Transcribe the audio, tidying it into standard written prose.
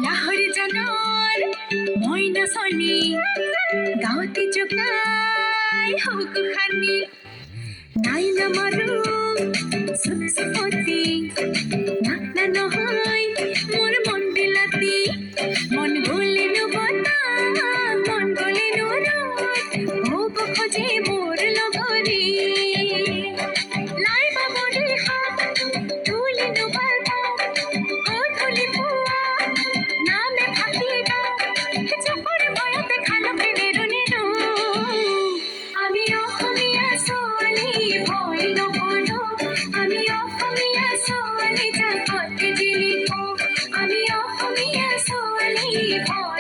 লাহোর জানার ময়না সনি গাওতে চোকাই হোক খানি নাই না মারুম সুপতি না না নহয় মোর মন বিলাতি মন গলে নবতা মন গলে নরত হোক খোঁজে মোর লগরি লাই বাবরে হাত তুলে নবাতা ও তুলি পুয়া নামে থাকিবা চোখের বয়াতে খালো প্রেমের নিরু আমি অসমীয়া ছোৱালী ভয় নকৰো আমি অসমীয়া ছোৱালী জাকত জিলিকো আমি অসমীয়া ছোৱালী ভয়